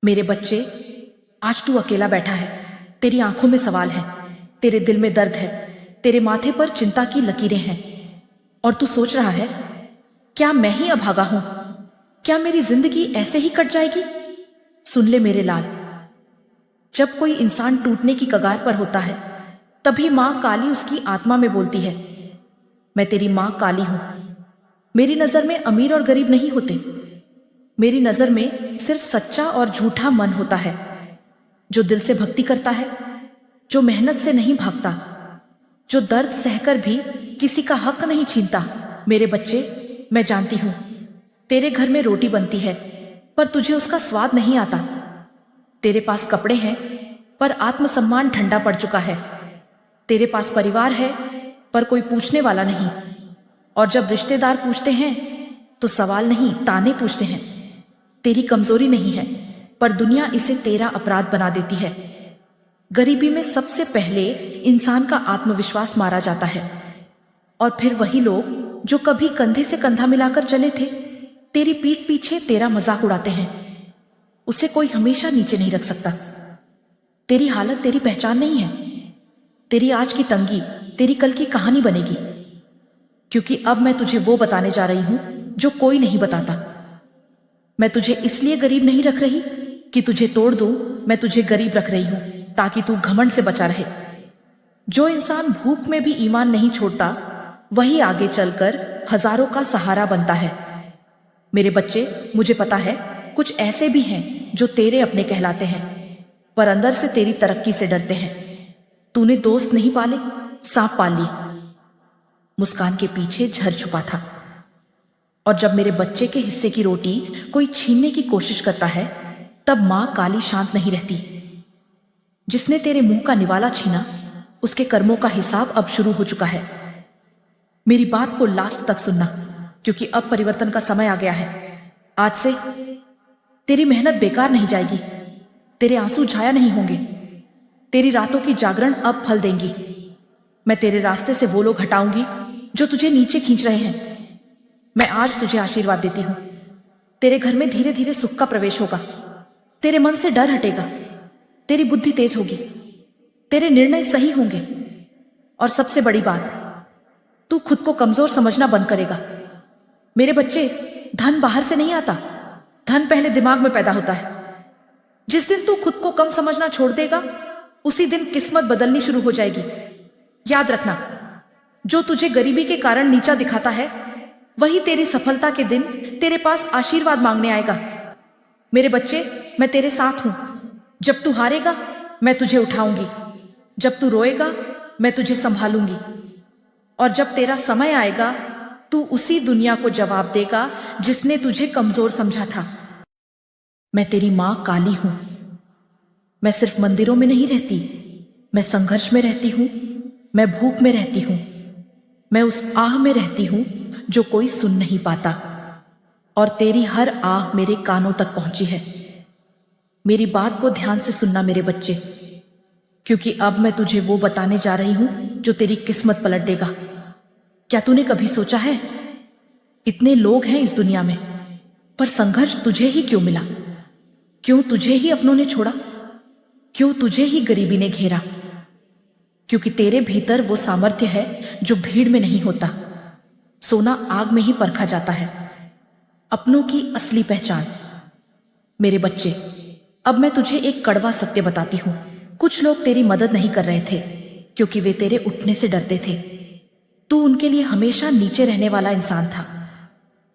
मेरे बच्चे, आज तू अकेला बैठा है। तेरी आंखों में सवाल है, तेरे दिल में दर्द है, तेरे माथे पर चिंता की लकीरें हैं। और तू सोच रहा है, क्या मैं ही अभागा हूं? क्या मेरी जिंदगी ऐसे ही कट जाएगी? सुन ले मेरे लाल, जब कोई इंसान टूटने की कगार पर होता है, तभी मां काली उसकी आत्मा में बोलती है, मैं तेरी मां काली हूं। मेरी नजर में अमीर और गरीब नहीं होते। मेरी नजर में सिर्फ सच्चा और झूठा मन होता है, जो दिल से भक्ति करता है, जो मेहनत से नहीं भागता, जो दर्द सहकर भी किसी का हक नहीं छीनता। मेरे बच्चे, मैं जानती हूं तेरे घर में रोटी बनती है, पर तुझे उसका स्वाद नहीं आता। तेरे पास कपड़े हैं, पर आत्मसम्मान ठंडा पड़ चुका है। तेरे पास परिवार है, पर कोई पूछने वाला नहीं। और जब रिश्तेदार पूछते हैं तो सवाल नहीं, ताने पूछते हैं। तेरी कमजोरी नहीं है, पर दुनिया इसे तेरा अपराध बना देती है। गरीबी में सबसे पहले इंसान का आत्मविश्वास मारा जाता है, और फिर वही लोग जो कभी कंधे से कंधा मिलाकर चले थे, तेरी पीठ पीछे तेरा मजाक उड़ाते हैं। उसे कोई हमेशा नीचे नहीं रख सकता। तेरी हालत तेरी पहचान नहीं है। तेरी आज की तंगी तेरी कल की कहानी बनेगी, क्योंकि अब मैं तुझे वो बताने जा रही हूं जो कोई नहीं बताता। मैं तुझे इसलिए गरीब नहीं रख रही कि तुझे तोड़ दूं, मैं तुझे गरीब रख रही हूं ताकि तू घमंड से बचा रहे। जो इंसान भूख में भी ईमान नहीं छोड़ता, वही आगे चलकर हजारों का सहारा बनता है। मेरे बच्चे, मुझे पता है कुछ ऐसे भी हैं जो तेरे अपने कहलाते हैं, पर अंदर से तेरी तरक्की से डरते हैं। तूने दोस्त नहीं पाले, सांप पाल लिए। मुस्कान के पीछे झर छुपा था। और जब मेरे बच्चे के हिस्से की रोटी कोई छीनने की कोशिश करता है, तब मां काली शांत नहीं रहती। जिसने तेरे मुंह का निवाला छीना, उसके कर्मों का हिसाब अब शुरू हो चुका है। मेरी बात को लास्ट तक सुनना, क्योंकि अब परिवर्तन का समय आ गया है। आज से तेरी मेहनत बेकार नहीं जाएगी, तेरे आंसू छाया नहीं होंगे, तेरी रातों की जागरण अब फल देंगी। मैं तेरे रास्ते से वो लोग हटाऊंगी जो तुझे नीचे खींच रहे हैं। मैं आज तुझे आशीर्वाद देती हूं। तेरे घर में धीरे धीरे सुख का प्रवेश होगा। तेरे मन से डर हटेगा, तेरी बुद्धि तेज होगी, तेरे निर्णय सही होंगे। और सबसे बड़ी बात, तू खुद को कमजोर समझना बंद करेगा। मेरे बच्चे, धन बाहर से नहीं आता, धन पहले दिमाग में पैदा होता है। जिस दिन तू खुद को कम समझना छोड़ देगा, उसी दिन किस्मत बदलनी शुरू हो जाएगी। याद रखना, जो तुझे गरीबी के कारण नीचा दिखाता है, वही तेरी सफलता के दिन तेरे पास आशीर्वाद मांगने आएगा। मेरे बच्चे, मैं तेरे साथ हूं। जब तू हारेगा, मैं तुझे उठाऊंगी। जब तू रोएगा, मैं तुझे संभालूंगी। और जब तेरा समय आएगा, तू उसी दुनिया को जवाब देगा जिसने तुझे कमजोर समझा था। मैं तेरी मां काली हूं। मैं सिर्फ मंदिरों में नहीं रहती, मैं संघर्ष में रहती हूं, मैं भूख में रहती हूं, मैं उस आह में रहती हूं जो कोई सुन नहीं पाता। और तेरी हर आह मेरे कानों तक पहुंची है। मेरी बात को ध्यान से सुनना मेरे बच्चे, क्योंकि अब मैं तुझे वो बताने जा रही हूं जो तेरी किस्मत पलट देगा। क्या तूने कभी सोचा है, इतने लोग हैं इस दुनिया में, पर संघर्ष तुझे ही क्यों मिला? क्यों तुझे ही अपनों ने छोड़ा? क्यों तुझे ही गरीबी ने घेरा? क्योंकि तेरे भीतर वो सामर्थ्य है जो भीड़ में नहीं होता। सोना आग में ही परखा जाता है। अपनों की असली पहचान। मेरे बच्चे, अब मैं तुझे एक कड़वा सत्य बताती हूं। कुछ लोग तेरी मदद नहीं कर रहे थे, क्योंकि वे तेरे उठने से डरते थे। तू उनके लिए हमेशा नीचे रहने वाला इंसान था।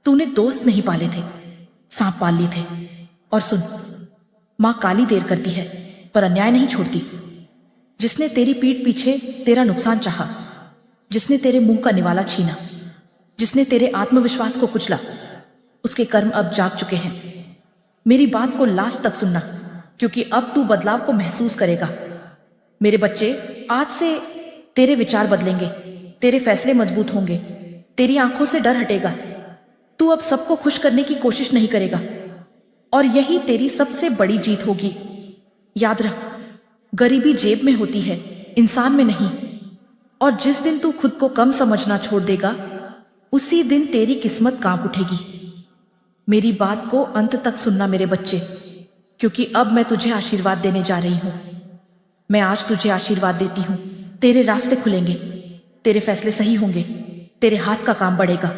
तूने दोस्त नहीं पाले थे, सांप पाल लिए थे। और सुन, मां काली देर करती है, पर अन्याय नहीं छोड़ती। जिसने तेरी पीठ पीछे तेरा नुकसान चाहा, जिसने तेरे मुंह का निवाला छीना, जिसने तेरे आत्मविश्वास को कुचला, उसके कर्म अब जाग चुके हैं। मेरी बात को लास्ट तक सुनना, क्योंकि अब तू बदलाव को महसूस करेगा। मेरे बच्चे, आज से तेरे विचार बदलेंगे, तेरे फैसले मजबूत होंगे, तेरी आंखों से डर हटेगा। तू अब सबको खुश करने की कोशिश नहीं करेगा, और यही तेरी सबसे बड़ी जीत होगी। याद रख, गरीबी जेब में होती है, इंसान में नहीं। और जिस दिन तू खुद को कम समझना छोड़ देगा, उसी दिन तेरी किस्मत कांप उठेगी। मेरी बात को अंत तक सुनना मेरे बच्चे, क्योंकि अब मैं तुझे आशीर्वाद देने जा रही हूं। मैं आज तुझे आशीर्वाद देती हूं। तेरे रास्ते खुलेंगे, तेरे फैसले सही होंगे, तेरे हाथ का काम बढ़ेगा,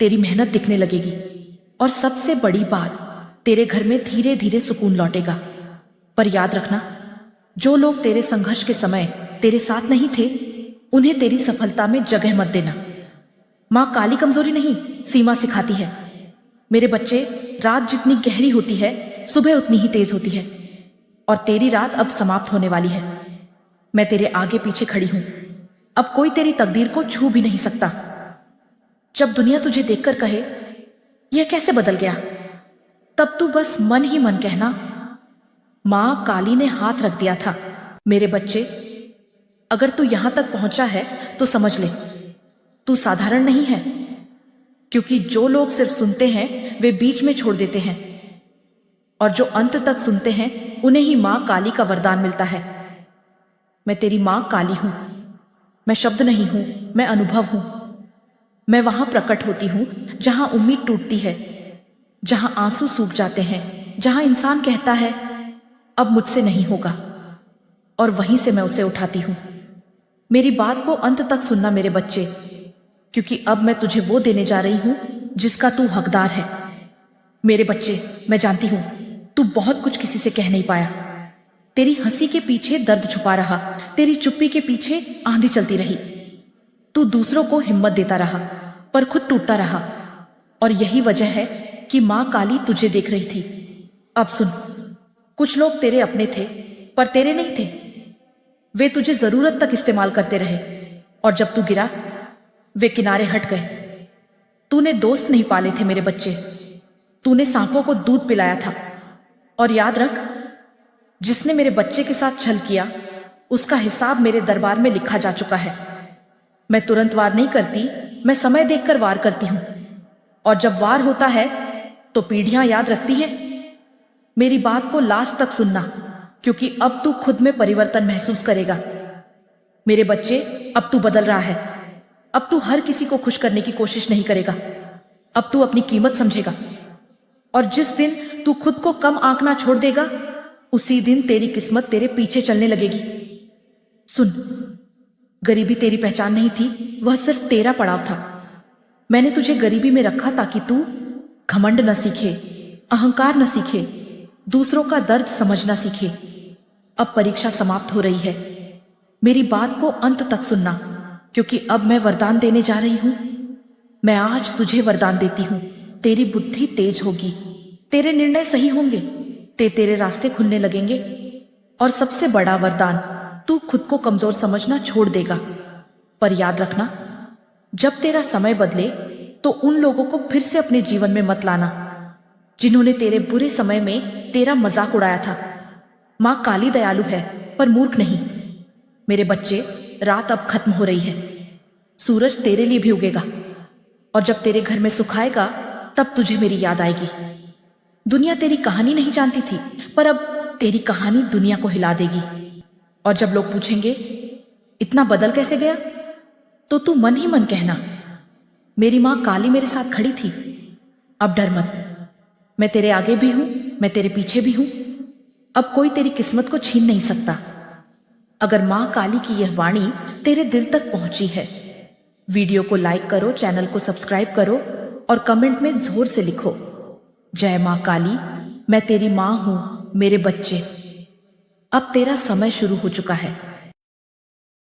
तेरी मेहनत दिखने लगेगी, और सबसे बड़ी बात, तेरे घर में धीरे धीरे सुकून लौटेगा। पर याद रखना, जो लोग तेरे संघर्ष के समय तेरे साथ नहीं थे, उन्हें तेरी सफलता में जगह मत देना। मां काली कमजोरी नहीं, सीमा सिखाती है। मेरे बच्चे, रात जितनी गहरी होती है, सुबह उतनी ही तेज होती है, और तेरी रात अब समाप्त होने वाली है। मैं तेरे आगे पीछे खड़ी हूं। अब कोई तेरी तकदीर को छू भी नहीं सकता। जब दुनिया तुझे देखकर कहे यह कैसे बदल गया, तब तू बस मन ही मन कहना, मां काली ने हाथ रख दिया था। मेरे बच्चे, अगर तू यहां तक पहुंचा है तो समझ ले, तू साधारण नहीं है। क्योंकि जो लोग सिर्फ सुनते हैं वे बीच में छोड़ देते हैं, और जो अंत तक सुनते हैं उन्हें ही मां काली का वरदान मिलता है। मैं तेरी मां काली हूं। मैं शब्द नहीं हूं, मैं अनुभव हूं। मैं वहां प्रकट होती हूं जहां उम्मीद टूटती है, जहां आंसू सूख जाते हैं, जहां इंसान कहता है अब मुझसे नहीं होगा, और वहीं से मैं उसे उठाती हूं। मेरी बात को अंत तक सुनना मेरे बच्चे, क्योंकि अब मैं तुझे वो देने जा रही हूं जिसका तू हकदार है। मेरे बच्चे, मैं जानती हूं तू बहुत कुछ किसी से कह नहीं पाया। तेरी हंसी के पीछे दर्द छुपा रहा, तेरी चुप्पी के पीछे आंधी चलती रही। तू दूसरों को हिम्मत देता रहा, पर खुद टूटता रहा, और यही वजह है कि मां काली तुझे देख रही थी। अब सुन, कुछ लोग तेरे अपने थे पर तेरे नहीं थे। वे तुझे जरूरत तक इस्तेमाल करते रहे, और जब तू गिरा वे किनारे हट गए। तूने दोस्त नहीं पाले थे मेरे बच्चे, तूने सांपों को दूध पिलाया था। और याद रख, जिसने मेरे बच्चे के साथ छल किया उसका हिसाब मेरे दरबार में लिखा जा चुका है। मैं तुरंत वार नहीं करती, मैं समय देखकर वार करती हूं, और जब वार होता है तो पीढ़ियां याद रखती हैं। मेरी बात को लास्ट तक सुनना, क्योंकि अब तू खुद में परिवर्तन महसूस करेगा। मेरे बच्चे, अब तू बदल रहा है। अब तू हर किसी को खुश करने की कोशिश नहीं करेगा। अब तू अपनी कीमत समझेगा, और जिस दिन तू खुद को कम आंकना छोड़ देगा, उसी दिन तेरी किस्मत तेरे पीछे चलने लगेगी। सुन, गरीबी तेरी पहचान नहीं थी, वह सिर्फ तेरा पड़ाव था। मैंने तुझे गरीबी में रखा ताकि तू घमंड न सीखे, अहंकार न सीखे, दूसरों का दर्द समझना सीखे। अब परीक्षा समाप्त हो रही है। मेरी बात को अंत तक सुनना, क्योंकि अब मैं वरदान देने जा रही हूं। मैं आज तुझे वरदान देती हूं। तेरी बुद्धि तेज होगी, तेरे निर्णय सही होंगे, तेरे रास्ते खुलने लगेंगे, और सबसे बड़ा वरदान, तू खुद को कमजोर समझना छोड़ देगा। पर याद रखना, जब तेरा समय बदले तो उन लोगों को फिर से अपने जीवन में मत लाना जिन्होंने तेरे बुरे समय में तेरा मजाक उड़ाया था। मां काली दयालु है, पर मूर्ख नहीं। मेरे बच्चे, रात अब खत्म हो रही है। सूरज तेरे लिए भी उगेगा, और जब तेरे घर में सुख आएगा तब तुझे मेरी याद आएगी। दुनिया तेरी कहानी नहीं जानती थी, पर अब तेरी कहानी दुनिया को हिला देगी। और जब लोग पूछेंगे इतना बदल कैसे गया, तो तू मन ही मन कहना, मेरी मां काली मेरे साथ खड़ी थी। अब डर मत, मैं तेरे आगे भी हूं, मैं तेरे पीछे भी हूं। अब कोई तेरी किस्मत को छीन नहीं सकता। अगर मां काली की यह वाणी तेरे दिल तक पहुंची है, वीडियो को लाइक करो, चैनल को सब्सक्राइब करो, और कमेंट में जोर से लिखो, जय मां काली, मैं तेरी मां हूं। मेरे बच्चे, अब तेरा समय शुरू हो चुका है।